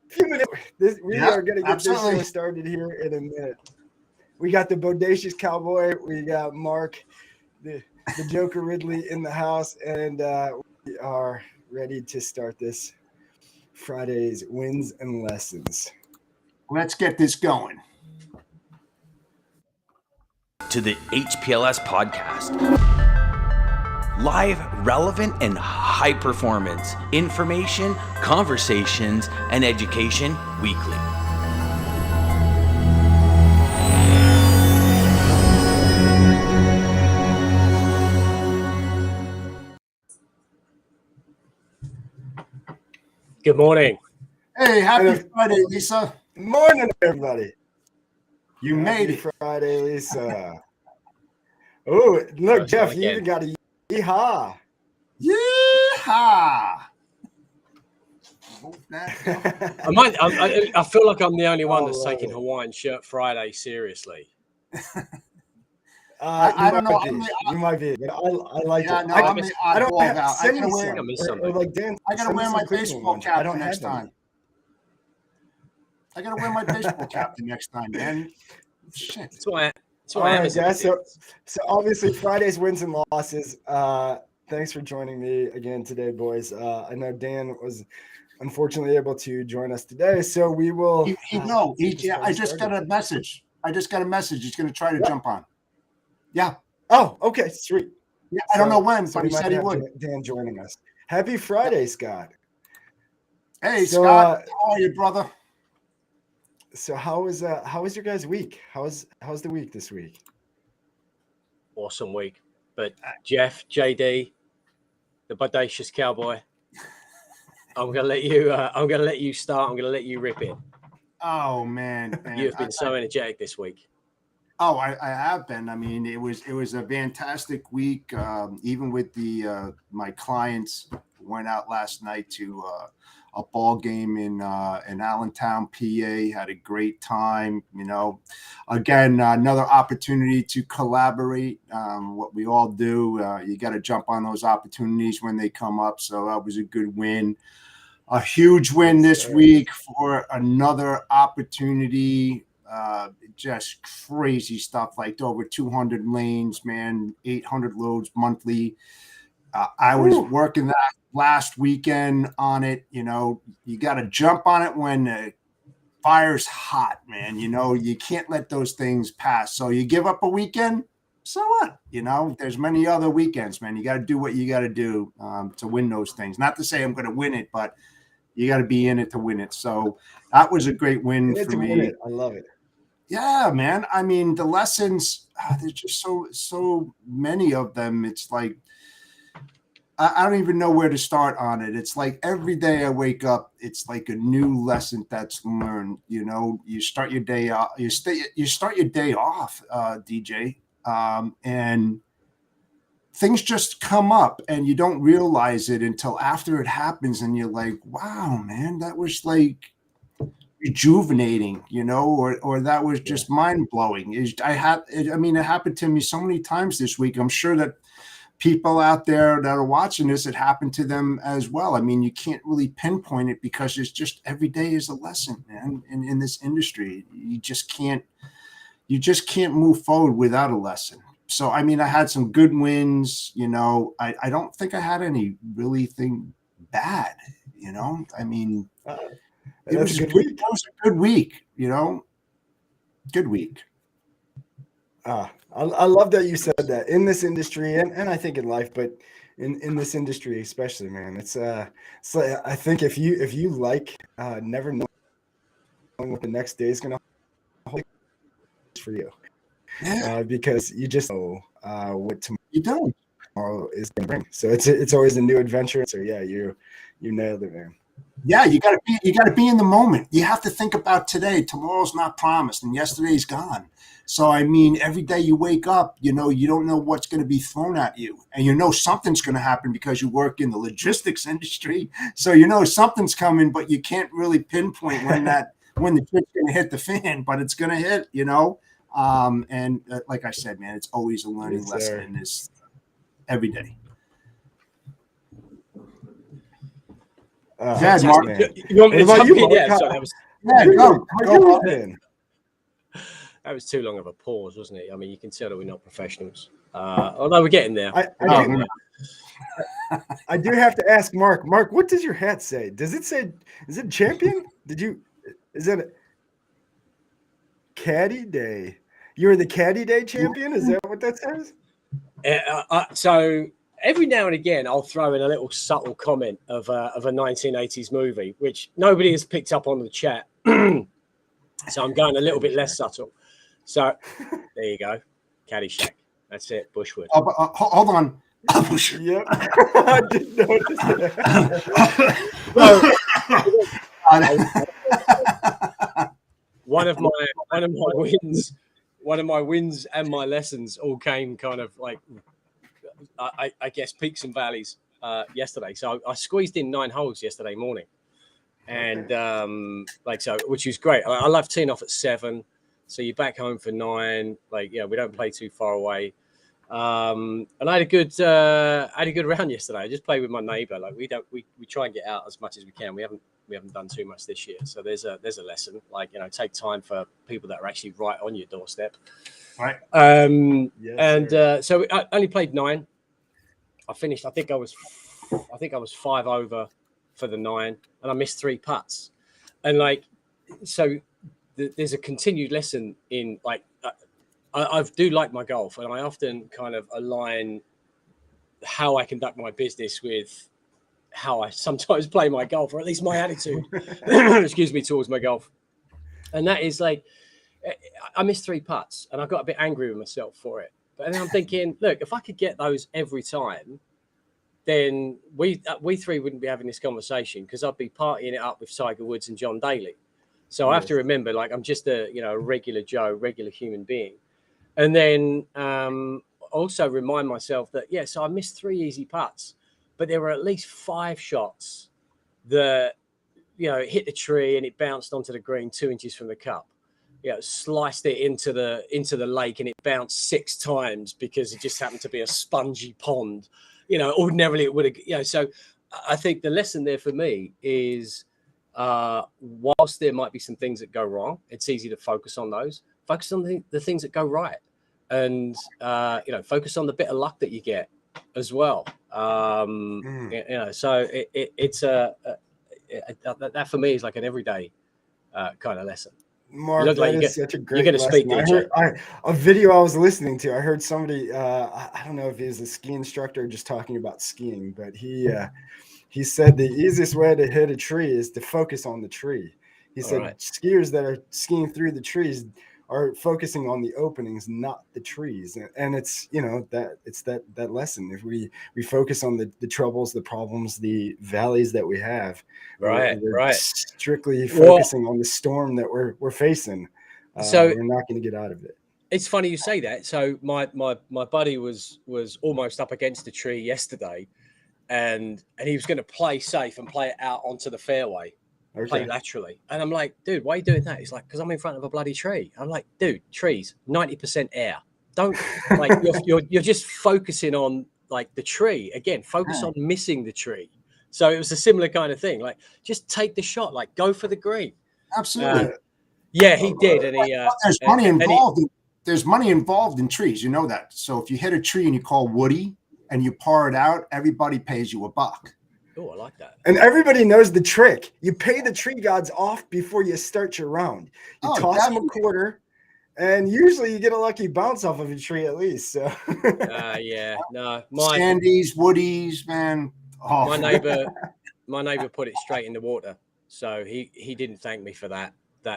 few minutes. We are going to get this show started here in a minute. We got the Bodacious Cowboy. We got Mark, the Joker Ridley in the house, and we are ready to start this Friday's Wins and Lessons. Let's get this going. To the HPLS podcast. Live, relevant, and high performance information, conversations, and education weekly. Good morning. Hey, happy Friday, Lisa. Morning, everybody. You made it. Friday, Lisa. Oh, look, Jeff, you even got a yeehaw. Yeehaw. I feel like I'm the only one that's taking Hawaiian Shirt Friday seriously. I don't know. You might be, but I like it. No, I don't have I gotta wear, I gotta wear my baseball cap the next time. I gotta wear my baseball cap the next time, man. Shit. That's why I am. So obviously Friday's wins and losses. Thanks for joining me again today, boys. I know Dan was unfortunately able to join us today, so we will. I just got a message. He's going to try to jump on. Yeah. Oh, okay, sweet. Yeah, I don't know when, but he said he would. Dan joining us. Happy Friday, Scott. Hey, Scott. How are you, brother? So how was your guys' week? How's the week this week? Awesome week. But Jeff, JD, the Bodacious Cowboy, I'm gonna let you start. I'm gonna let you rip it. Oh man. You've been so energetic this week. Oh, I have been. I mean, it was a fantastic week. Even with my clients went out last night to a ball game in Allentown, PA. Had a great time. You know, again, another opportunity to collaborate. What we all do, you got to jump on those opportunities when they come up. So that was a good win. A huge win this week for another opportunity. Just crazy stuff, like over 200 lanes, man, 800 loads monthly. I was working that last weekend on it. You know, you got to jump on it when the fire's hot, man. You know, you can't let those things pass. So you give up a weekend, so what? You know, there's many other weekends, man. You got to do what you got to do to win those things. Not to say I'm going to win it, but you got to be in it to win it. So that was a great win for me. I love it. Yeah, man. I mean, the lessons, there's just so many of them. It's like, I don't even know where to start on it. It's like every day I wake up, it's like a new lesson that's learned. You know, you start your day off, you start your day off, DJ, and things just come up and you don't realize it until after it happens. And you're like, wow, man, that was like rejuvenating, you know, or that was just mind blowing. It happened to me so many times this week. I'm sure that people out there that are watching this, it happened to them as well. I mean, you can't really pinpoint it because it's just every day is a lesson, man. In this industry, you just can't move forward without a lesson. So, I mean, I had some good wins, you know. I don't think I had any really thing bad, you know. I mean, it was a good week, you know. Good week. I love that you said that in this industry, and I think in life, but in this industry especially, man. It's like, I think if you like never knowing what the next day is gonna hold for you, because you just know what tomorrow is gonna bring. So it's always a new adventure. So yeah, you nailed it, man. Yeah, you gotta be in the moment. You have to think about today. Tomorrow's not promised, and yesterday's gone. So, I mean, every day you wake up, you know, you don't know what's going to be thrown at you. And you know something's going to happen because you work in the logistics industry. So, you know something's coming, but you can't really pinpoint when the shit's going to hit the fan, but it's going to hit, you know. And like I said, man, it's always a learning lesson in this every day. Yeah, Mark. man. You want me to What about jump you, in? Yeah, Mark? so that was Go. that was too long of a pause, wasn't it? I mean, you can tell that we're not professionals. Although we're getting there. I do have to ask Mark. Mark, what does your hat say? Does it say? Is it champion? Is it a Caddy Day? You're the Caddy Day champion. Is that what that says? So every now and again, I'll throw in a little subtle comment of a 1980s movie, which nobody has picked up on the chat. So I'm going a little bit less subtle. So there you go, Caddyshack. That's it, Bushwood. Hold on. Yep, I did notice that. One of my wins and my lessons all came kind of like, I guess, peaks and valleys yesterday. So I squeezed in 9 holes yesterday morning, and which was great. I love teeing off at 7, so you're back home for 9. Like, yeah, we don't play too far away. And I had a good round yesterday. I just played with my neighbour. Like, we try and get out as much as we can. We haven't done too much this year, so there's a lesson. Like, take time for people that are actually right on your doorstep. Right. So I only played 9. I finished. I think I was 5 over for the 9, and I missed 3 putts. And there's a continued lesson in I do like my golf, and I often kind of align how I conduct my business with how I sometimes play my golf, or at least my attitude, excuse me, towards my golf. And that is like, I missed 3 putts, and I got a bit angry with myself for it. But then I'm thinking, look, if I could get those every time, then we 3 wouldn't be having this conversation, because I'd be partying it up with Tiger Woods and John Daly. So I have to remember, like, I'm just a regular Joe, regular human being. And then also remind myself that, so I missed 3 easy putts, but there were at least 5 shots that, hit the tree and it bounced onto the green 2 inches from the cup. Sliced it into the lake, and it bounced 6 times because it just happened to be a spongy pond. Ordinarily it would have, so I think the lesson there for me is, whilst there might be some things that go wrong, it's easy to focus on those. Focus on the things that go right, and focus on the bit of luck that you get as well. So it's that for me is like an everyday kind of lesson. Mark, that is such a great lesson. Speak, a video I was listening to, I heard somebody, I don't know if he was a ski instructor just talking about skiing, but he said the easiest way to hit a tree is to focus on the tree. He said skiers that are skiing through the trees are focusing on the openings, not the trees. And it's, that lesson. If we focus on the troubles, the problems, the valleys that we have, we're strictly focusing on the storm that we're facing. So we're not going to get out of it. It's funny you say that. So my buddy was almost up against a tree yesterday, and he was going to play safe and play it out onto the fairway. Play laterally. And I'm like, dude, why are you doing that? He's like, because I'm in front of a bloody tree. I'm like, dude, trees, 90% air. Don't like you're just focusing on like the tree. Again, focus on missing the tree. So it was a similar kind of thing. Like, just take the shot, like go for the green. Absolutely. He did. And there's money involved. There's money involved in trees. You know that. So if you hit a tree and you call Woody and you par it out, everybody pays you $1. Oh, I like that. And everybody knows the trick. You pay the tree gods off before you start your round. You toss them a quarter, and usually you get a lucky bounce off of a tree at least. So. Sandies, Woodies, man. Oh. My neighbor put it straight in the water, so he didn't thank me for that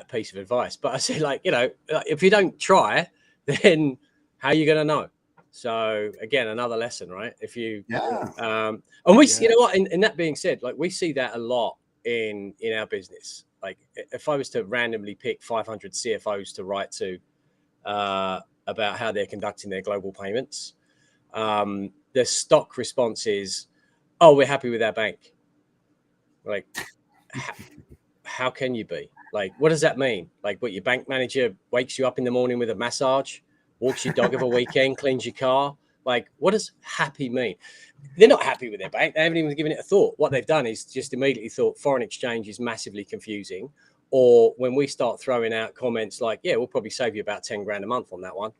piece of advice. But I said, like, if you don't try, then how are you going to know? So again, another lesson, right? If you, and we, you know what, and that being said, like, we see that a lot in our business. Like, if I was to randomly pick 500 CFOs to write to about how they're conducting their global payments, the stock response is, oh, we're happy with our bank. Like, how can you be? Like, what does that mean? Like, what, your bank manager wakes you up in the morning with a massage, walks your dog of a weekend, cleans your car? Like, what does happy mean? They're not happy with their bank. They haven't even given it a thought. What they've done is just immediately thought foreign exchange is massively confusing. Or when we start throwing out comments like, yeah, we'll probably save you about 10 grand a month on that one,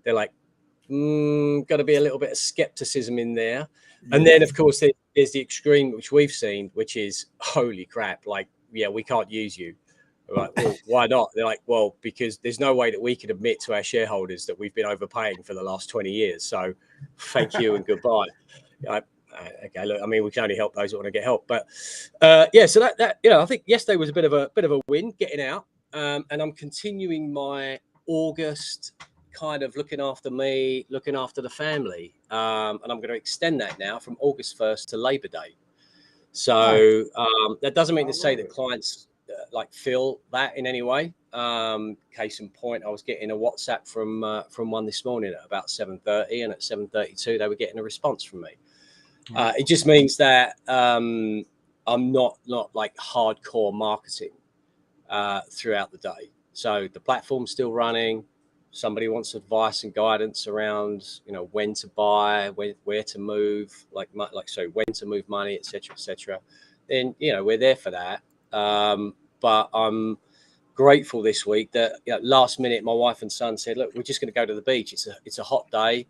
they're like, got to be a little bit of skepticism in there. Yeah. And then, of course, there's the extreme, which we've seen, which is, holy crap, like, yeah, we can't use you. We're like, well, why not? They're like, well, because there's no way that we can admit to our shareholders that we've been overpaying for the last 20 years. So thank you and goodbye. Okay, look, I mean, we can only help those that want to get help. But yeah, so that I think yesterday was a bit of a win getting out. And I'm continuing my August kind of looking after me, looking after the family. And I'm going to extend that now from August 1st to Labor Day. So that doesn't mean to say that clients like feel that in any way. Case in point, I was getting a WhatsApp from one this morning at about 7:30, and at 7:32 they were getting a response from me. It just means that I'm not like hardcore marketing throughout the day. So the platform's still running. Somebody wants advice and guidance around, when to buy, where to move, when to move money, etc. Then we're there for that. But I'm grateful this week that last minute my wife and son said, look, we're just going to go to the beach. It's a hot day.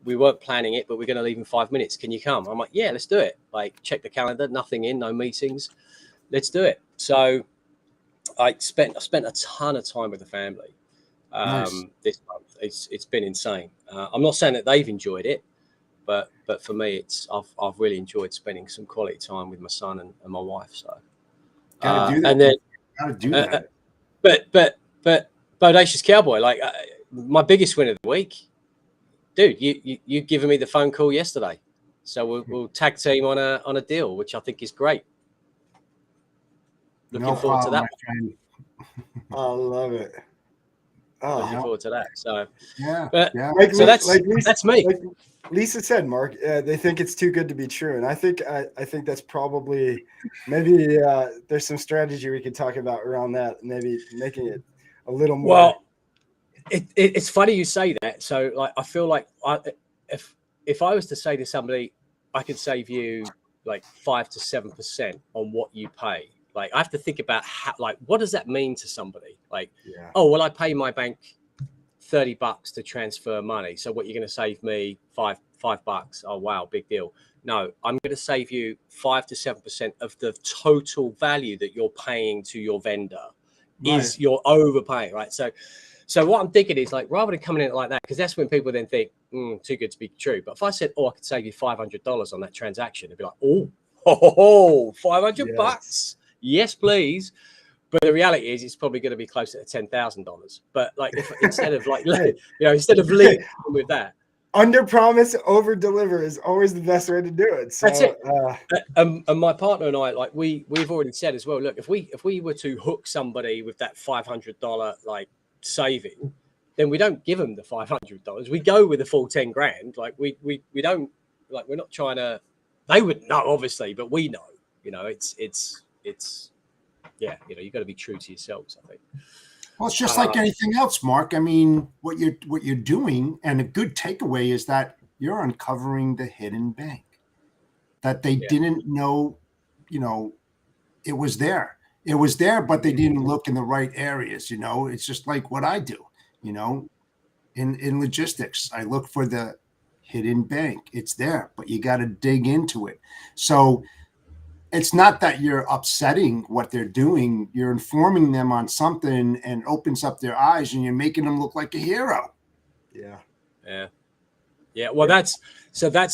We weren't planning it, but we're going to leave in 5 minutes. Can you come? I'm like, yeah, let's do it. Like, check the calendar, nothing in, no meetings. Let's do it. So I spent a ton of time with the family nice. This month. It's been insane. I'm not saying that they've enjoyed it, but for me, I've really enjoyed spending some quality time with my son and my wife. So gotta do that. And then gotta do that. But Bodacious Cowboy, like my biggest win of the week, dude. You given me the phone call yesterday, so we'll tag team on a deal, which I think is great. Looking forward to that. I love it. Looking forward to that. So yeah. So that's me. Like Lisa said, Mark, they think it's too good to be true, and I think that's probably maybe there's some strategy we could talk about around that, maybe making it a little more. Well, it's funny you say that. So like, I feel like if I was to say to somebody, I could save you like 5 to 7% on what you pay. Like, I have to think about how, like, what does that mean to somebody? Like, oh, well, I pay my bank $30 to transfer money. So what, you're going to save me $5? Oh, wow, big deal. No, I'm going to save you 5 to 7% of the total value that you're paying to your vendor. Is you're overpaying, right? So what I'm thinking is, like, rather than coming in like that, because that's when people then think, too good to be true. But if I said, I could save you $500 on that transaction, they'd be like, $500? Yes, please. But the reality is, it's probably going to be closer to $10,000. But like, instead of leading with that, under promise, over deliver is always the best way to do it. So, that's it. And my partner and I, like, we've already said as well. Look, if we were to hook somebody with that $500 like saving, then we don't give them the $500. We go with the full 10 grand. Like we don't, like, we're not trying to. They would know, obviously, but we know. It's yeah, you've got to be true to yourselves, I think. Well, it's just like anything else, Mark. I mean, what you're doing, and a good takeaway is that you're uncovering the hidden bank that they didn't know, it was there. It was there, but they didn't look in the right areas. It's just like what I do, in logistics. I look for the hidden bank. It's there, but you got to dig into it. So it's not that you're upsetting what they're doing. You're informing them on something and opens up their eyes, and you're making them look like a hero. Yeah. Well, that's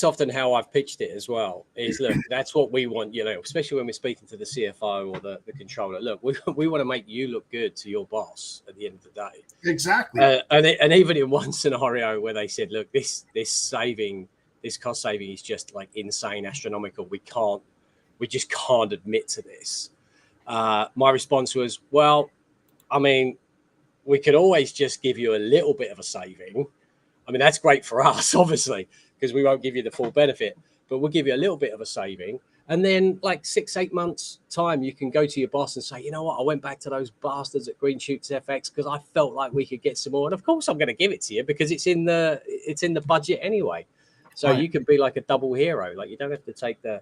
often how I've pitched it as well. Is, look, that's what we want, especially when we're speaking to the CFO or the controller. Look, we want to make you look good to your boss at the end of the day. Exactly. And even in one scenario where they said, look, this cost saving is just like insane, astronomical. We just can't admit to this. My response was, well, I mean, we could always just give you a little bit of a saving. I mean, that's great for us, obviously, because we won't give you the full benefit, but we'll give you a little bit of a saving. And then like 6-8 months time, you can go to your boss and say, you know what, I went back to those bastards at Green Shoots FX because I felt like we could get some more. And of course I'm going to give it to you because it's in the budget anyway. So you can be like a double hero. Like you don't have to take the,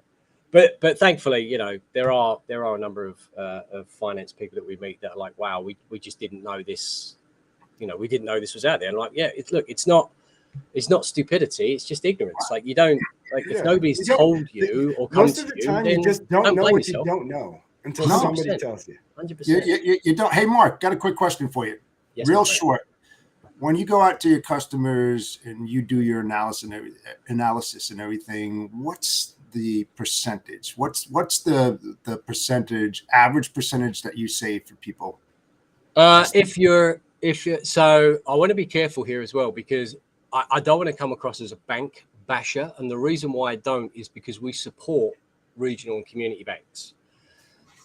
but thankfully, you know, there are a number of finance people that we meet that are like, wow, we just didn't know this, you know, we didn't know this was out there. And like, yeah, it's not stupidity, it's just ignorance. Like you don't, like if nobody's told you or come most to of the you, time then you just don't know what yourself. you don't know until 100%. somebody tells you. 100%. You don't. Hey, Mark, got a quick question for you. Yes, real short. When you go out to your customers and you do your analysis and everything, what's the percentage? What's the percentage, average percentage that you save for people? If you're so I want to be careful here as well, because I don't want to come across as a bank basher, and the reason why I don't is because we support regional and community banks.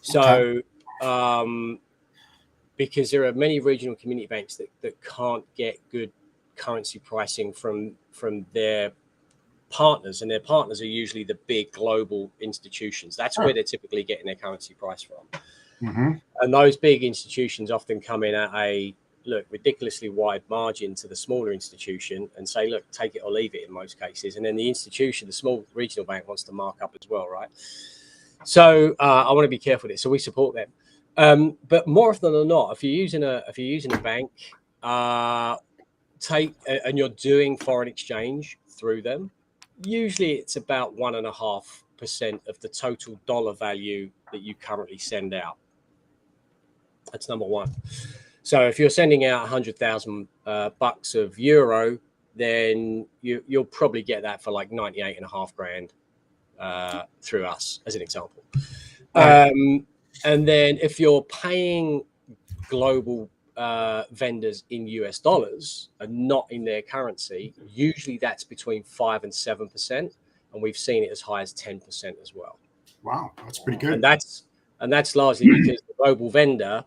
So because there are many regional community banks that can't get good currency pricing from their partners, and their partners are usually the big global institutions. That's where they're typically getting their currency price from. Mm-hmm. And those big institutions often come in at a ridiculously wide margin to the smaller institution and say, look, take it or leave it in most cases. And then the institution, the small regional bank, wants to mark up as well, right? So I want to be careful with it. So we support them. But more often than not, if you're using a bank, and you're doing foreign exchange through them, usually it's about 1.5% of the total dollar value that you currently send out. That's number one. So if you're sending out 100,000 bucks of euro, then you'll probably get that for like 98.5 grand through us, as an example. And then if you're paying global vendors in US dollars and not in their currency, usually that's between 5 and 7%, and we've seen it as high as 10% as well. Wow, that's pretty good. And that's largely because the global vendor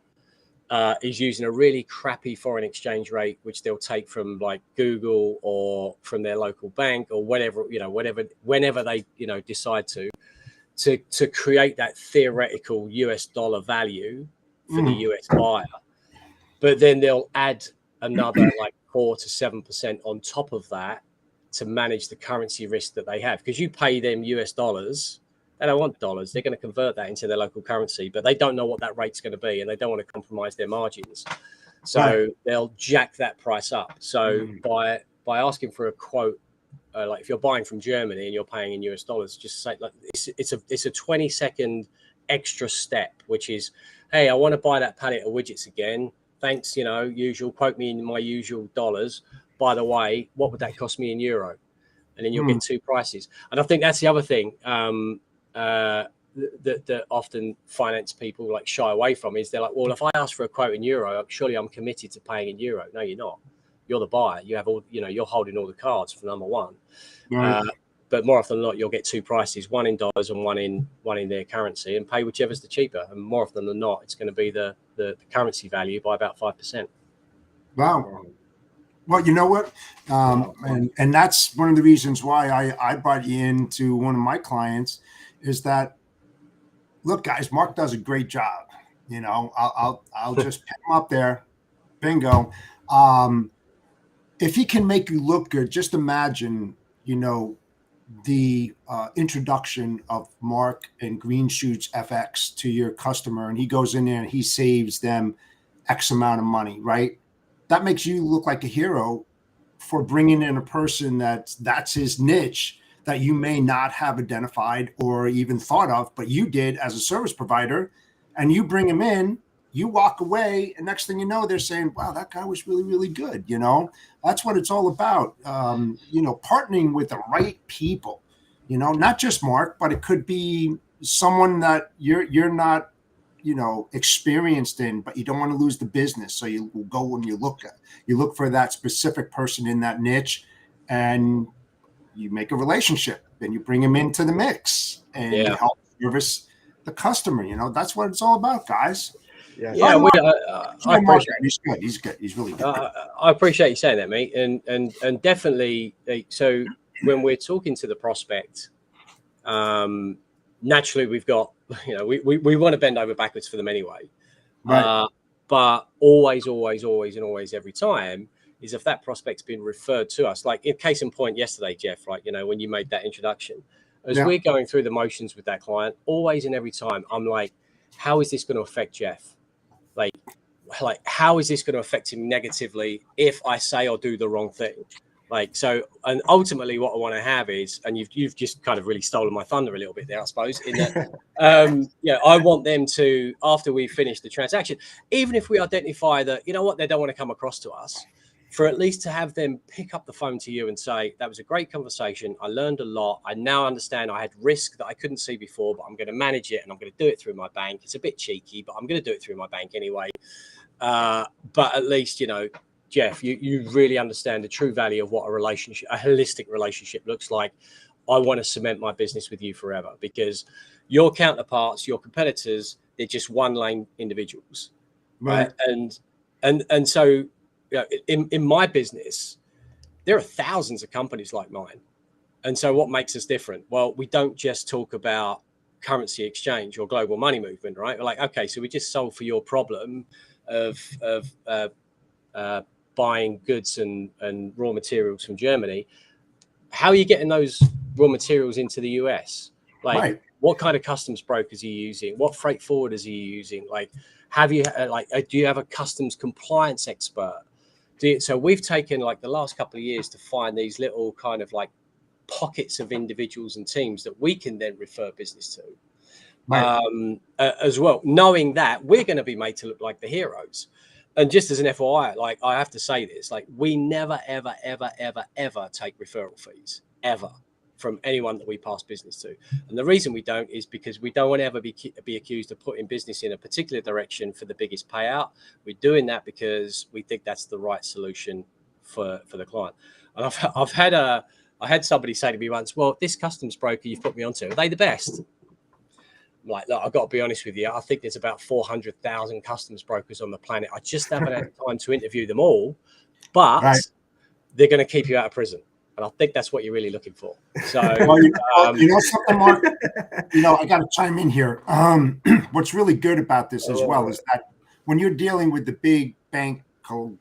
is using a really crappy foreign exchange rate, which they'll take from like Google or from their local bank or whatever, whenever they, decide to create that theoretical US dollar value for the US buyer. But then they'll add another like 4 to 7% on top of that to manage the currency risk that they have. Because you pay them US dollars, they don't want dollars. They're going to convert that into their local currency, but they don't know what that rate's going to be, and they don't want to compromise their margins. So they'll jack that price up. So by asking for a quote, like if you're buying from Germany and you're paying in US dollars, just say like it's a 20-second extra step, which is, hey, I want to buy that pallet of widgets again. Thanks, usual. Quote me in my usual dollars. By the way, what would that cost me in euro? And then you'll get two prices. And I think that's the other thing that often finance people like shy away from is they're like, well, if I ask for a quote in euro, surely I'm committed to paying in euro. No, you're not. You're the buyer. You have all, you're holding all the cards for number one. Right. But more often than not, you'll get two prices, one in dollars and one in their currency, and pay whichever's the cheaper. And more often than not, it's going to be the currency value by about 5%. Wow. Well, you know what? And that's one of the reasons why I brought you into one of my clients is that, look, guys, Mark does a great job. I'll just pick him up there. Bingo. If he can make you look good, just imagine, the introduction of Mark and Green Shoots FX to your customer, and he goes in there and he saves them X amount of money, right? That makes you look like a hero for bringing in a person that's his niche that you may not have identified or even thought of, but you did as a service provider, and you bring him in, you walk away, and next thing you know, they're saying, wow, that guy was really, really good. That's what it's all about. Partnering with the right people, not just Mark, but it could be someone that you're not, experienced in, but you don't want to lose the business. So you will go and you look for that specific person in that niche, and you make a relationship, and you bring him into the mix, and you help service the customer. That's what it's all about, guys. Yeah, I appreciate it. He's good. He's good. He's really good. I appreciate you saying that, mate. And definitely, so when we're talking to the prospect, naturally we've got, we want to bend over backwards for them anyway. Right. But always every time is if that prospect's been referred to us, like in case in point yesterday, Jeff, like, when you made that introduction, as we're going through the motions with that client, always and every time I'm like, how is this going to affect Jeff? Like how is this going to affect him negatively if I say or do the wrong thing? Like, so, and ultimately what I want to have is, and you've just kind of really stolen my thunder a little bit there, I suppose, in that, I want them to, after we finish the transaction, even if we identify that, you know what, they don't want to come across to us, for at least to have them pick up the phone to you and say, that was a great conversation. I learned a lot. I now understand I had risk that I couldn't see before, but I'm going to manage it and I'm going to do it through my bank. It's a bit cheeky, but I'm going to do it through my bank anyway. But at least, Jeff, you really understand the true value of what a holistic relationship looks like. I want to cement my business with you forever, because your counterparts, your competitors, they're just one lane individuals. Right. And so, in my business, there are thousands of companies like mine. And so what makes us different? Well, we don't just talk about currency exchange or global money movement, right? We're like, okay, so we just solve for your problem of buying goods and raw materials from Germany. How are you getting those raw materials into the US? Like, what kind of customs brokers are you using? What freight forwarders are you using? Like, do you have a customs compliance expert? So we've taken like the last couple of years to find these little kind of like pockets of individuals and teams that we can then refer business to, as well, knowing that we're going to be made to look like the heroes. And just as an FYI, like, I have to say this, like, we never, ever, ever, ever, ever take referral fees, ever, from anyone that we pass business to. And the reason we don't is because we don't want to ever be accused of putting business in a particular direction for the biggest payout. We're doing that because we think that's the right solution for the client. And I had somebody say to me once, well, this customs broker you've put me onto, are they the best? I'm like, look, I've got to be honest with you. I think there's about 400,000 customs brokers on the planet. I just haven't had time to interview them all, but they're going to keep you out of prison. And I think that's what you're really looking for. So, something, Mark, I got to chime in here. What's really good about this as well is that when you're dealing with the big bank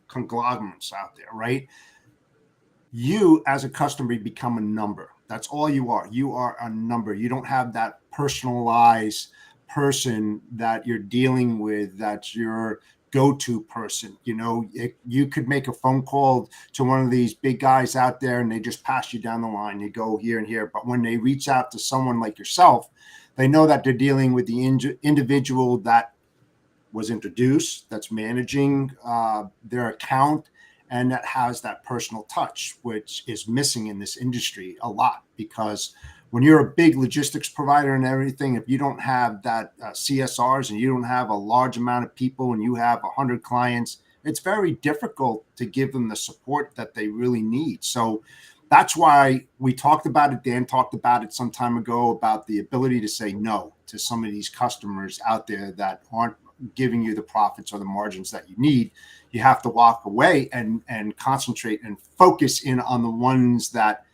conglomerates out there, right? You as a customer become a number. That's all you are. You are a number. You don't have that personalized person that you're dealing with. That's your go-to person. You could make a phone call to one of these big guys out there and they just pass you down the line. They go here and here. But when they reach out to someone like yourself, they know that they're dealing with the individual that was introduced, that's managing their account, and that has that personal touch, which is missing in this industry a lot. Because when you're a big logistics provider and everything, if you don't have that CSRs and you don't have a large amount of people and you have 100 clients, it's very difficult to give them the support that they really need. So that's why we talked about it. Dan talked about it some time ago, about the ability to say no to some of these customers out there that aren't giving you the profits or the margins that you need. You have to walk away and concentrate and focus in on the ones that,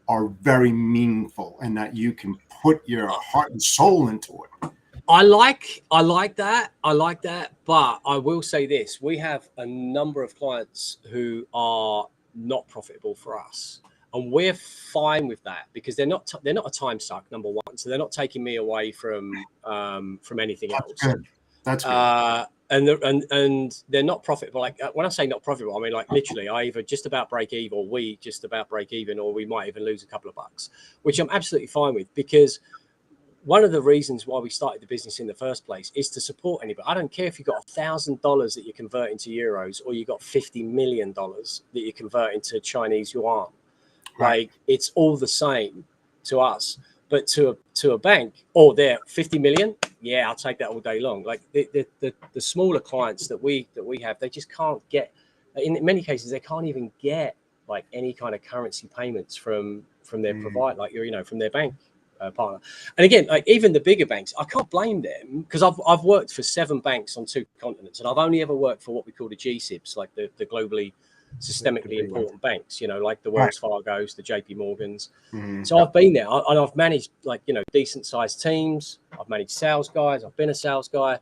are very meaningful and that you can put your heart and soul into it. I like that. But I will say this, we have a number of clients who are not profitable for us. And we're fine with that because they're not a time suck, number one. So they're not taking me away from anything else. Good. That's good. And they're not profitable. Like when I say not profitable, I mean like literally I either just about break even, or we just about break even, or we might even lose a couple of bucks, which I'm absolutely fine with, because one of the reasons why we started the business in the first place is to support anybody. I don't care if you've got $1,000 that you convert into euros, or you got $50 million that you convert into Chinese yuan. Like it's all the same to us. But to a bank, they're 50 million. Yeah, I'll take that all day long. Like the smaller clients that we have, they just can't get. In many cases, they can't even get like any kind of currency payments from their provider, like from their bank partner. And again, like even the bigger banks, I can't blame them, because I've worked for 7 banks on 2 continents, and I've only ever worked for what we call the GSIBs, like the globally systemically important banks, you know, like the Wells Fargos, the JP Morgans. Mm-hmm. So I've been there, and I've managed, like, you know, decent sized teams. I've managed sales guys. I've been a sales guy.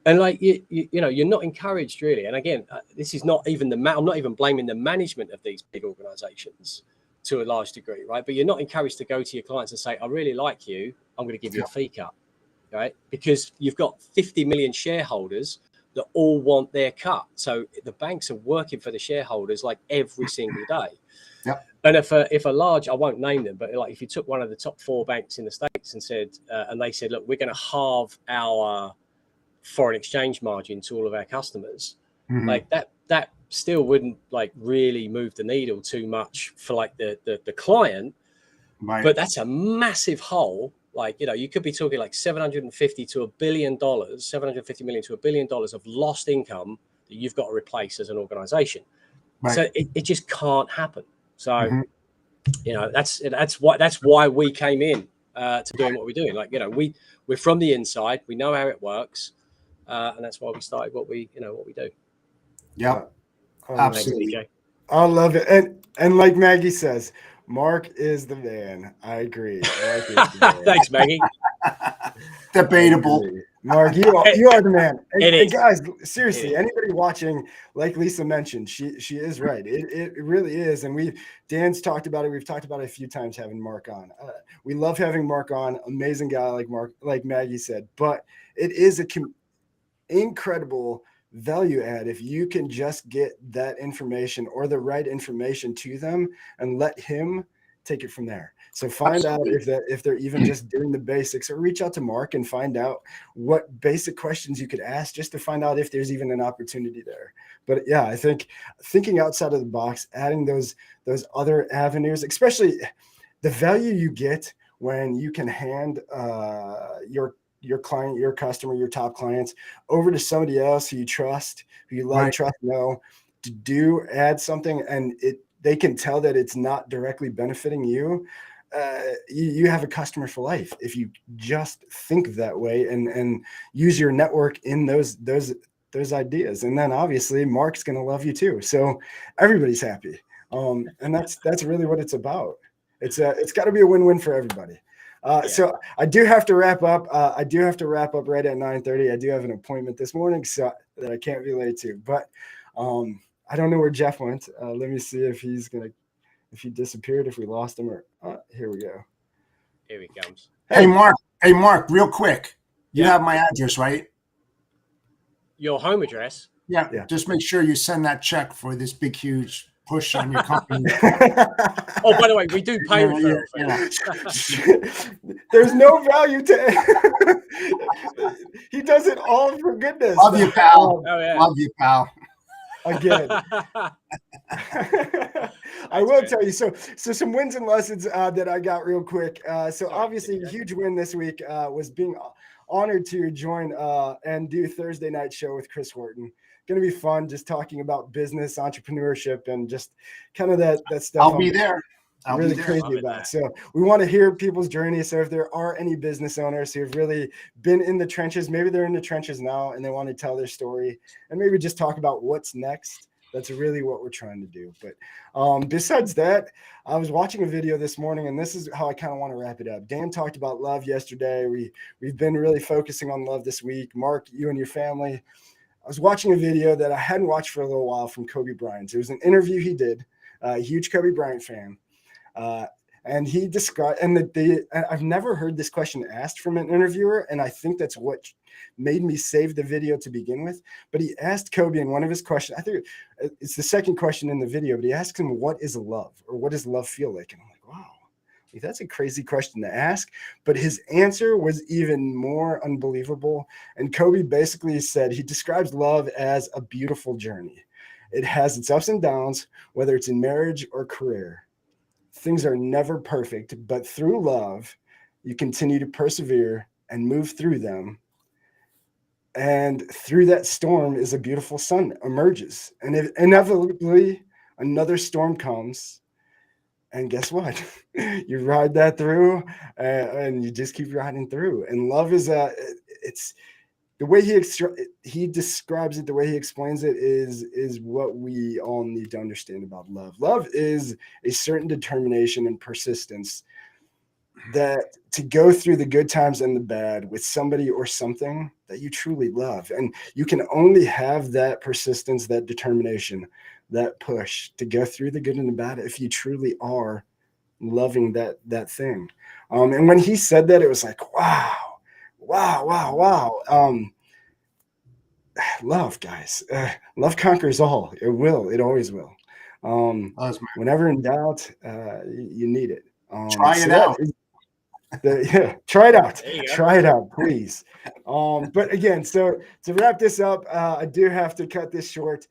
And like you know, you're not encouraged really. And again, this is not even I'm not even blaming the management of these big organizations to a large degree, right? But you're not encouraged to go to your clients and say, I really like you, I'm going to give you a fee cut, right? Because you've got 50 million shareholders that all want their cut. So the banks are working for the shareholders like every single day. Yep. And if a large, I won't name them, but like if you took one of the top 4 banks in the States and said, and they said, look, we're going to halve our foreign exchange margin to all of our customers, like that still wouldn't like really move the needle too much for like the client, but that's a massive hole. Like, you know, you could be talking like 750 to $1 billion, 750 million to $1 billion of lost income that you've got to replace as an organization. So it just can't happen. So you know, that's why we came in to doing what we're doing. Like, you know, we're from the inside, we know how it works. And that's why we started what we do. Yeah, absolutely. I love it. And like Maggie says, Mark is the man. I agree. Thanks, Maggie. Debatable. Mark, you are the man. And guys, seriously, It is. Anybody watching, like Lisa mentioned, she is right. It really is. And Dan's talked about it. We've talked about it a few times having Mark on. We love having Mark on. Amazing guy like Mark, like Maggie said. But it is incredible value add if you can just get that information or the right information to them and let him take it from there. So find out if they're even just doing the basics, or reach out to Mark and find out what basic questions you could ask just to find out if there's even an opportunity there. But yeah, I think thinking outside of the box, adding those other avenues, especially the value you get when you can hand your client, your customer, your top clients over to somebody else who you trust, who you like, trust, know, to add something, and they can tell that it's not directly benefiting you. You have a customer for life if you just think that way and use your network in those ideas. And then obviously Mark's going to love you too. So everybody's happy. And that's really what it's about. It's got to be a win-win for everybody. So I do have to wrap up. I do have to wrap up right at 9:30. I do have an appointment this morning, so that I can't be late to. But I don't know where Jeff went. Let me see if he disappeared, if we lost him, or here we go. Here he comes. Hey Mark, real quick. You have my address, right? Your home address? Yeah. Just make sure you send that check for this big, huge push on your company. Oh, by the way, we do pay referral. There's no value to it. He does it all for goodness. Love you, pal. Love you, pal. Again. I will tell you. So some wins and lessons that I got real quick. So obviously a huge win this week was being honored to join and do Thursday night show with Chris Horton. Going to be fun, just talking about business, entrepreneurship, and just kind of that stuff. I'll be there. Really crazy about. So we want to hear people's journey. So if there are any business owners who have really been in the trenches, maybe they're in the trenches now and they want to tell their story and maybe just talk about what's next. That's really what we're trying to do. But besides that, I was watching a video this morning, and this is how I kind of want to wrap it up. Dan talked about love yesterday. We've been really focusing on love this week. Mark, you and your family. I was watching a video that I hadn't watched for a little while from Kobe Bryant. It was an interview he did, a huge Kobe Bryant fan. And he described, and I've never heard this question asked from an interviewer, and I think that's what made me save the video to begin with. But he asked Kobe in one of his questions, I think it's the second question in the video, but he asked him, what is love, or what does love feel like? And I'm like, wow, that's a crazy question to ask. But his answer was even more unbelievable. And Kobe basically said he describes love as a beautiful journey. It has its ups and downs, whether it's in marriage or career. Things are never perfect, but through love, you continue to persevere and move through them. And through that storm is a beautiful sun emerges. And inevitably, another storm comes. And guess what? You ride that through and you just keep riding through. And love is the way he describes it, the way he explains it is what we all need to understand about love. Love is a certain determination and persistence that to go through the good times and the bad with somebody or something that you truly love. And you can only have that persistence, that determination, that push to go through the good and the bad if you truly are loving that thing. And when he said that, it was like, wow. Love, guys. Love conquers all. It will. It always will. Whenever in doubt, you need it. Try it out. Try it out. Try it out, please. But again, so to wrap this up, I do have to cut this short.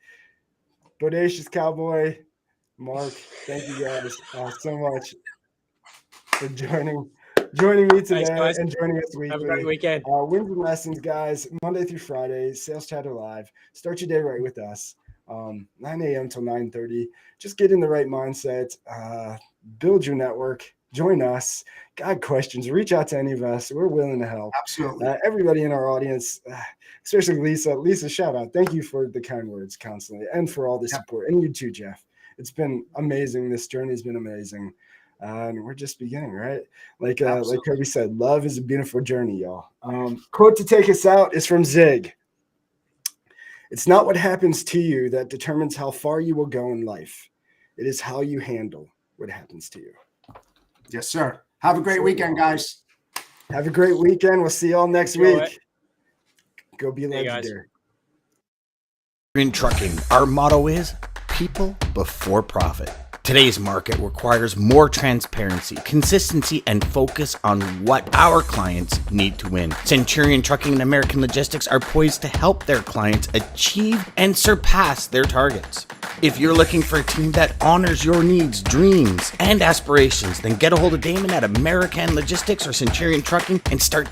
Bodacious Cowboy, Mark, thank you guys so much for joining me today. Thanks, and joining us weekly. Have a great weekend. Wins and lessons, guys, Monday through Friday, Sales Chatter Live. Start your day right with us. 9 a.m. till 9:30. Just get in the right mindset. Build your network. Join us. Got questions, reach out to any of us. We're willing to help. Absolutely. Everybody in our audience, especially Lisa. Lisa, shout out. Thank you for the kind words constantly and for all the support. And you too, Jeff. It's been amazing. This journey has been amazing. And we're just beginning, right? Like Kirby said, love is a beautiful journey, y'all. Quote to take us out is from Zig. It's not what happens to you that determines how far you will go in life. It is how you handle what happens to you. Yes, sir. Have a great weekend, guys. Have a great weekend. We'll see y'all next week. Go be legendary. In trucking, our motto is people before profit. Today's market requires more transparency, consistency, and focus on what our clients need to win. Centurion Trucking and American Logistics are poised to help their clients achieve and surpass their targets. If you're looking for a team that honors your needs, dreams, and aspirations, then get a hold of Daman at American Logistics or Centurion Trucking and start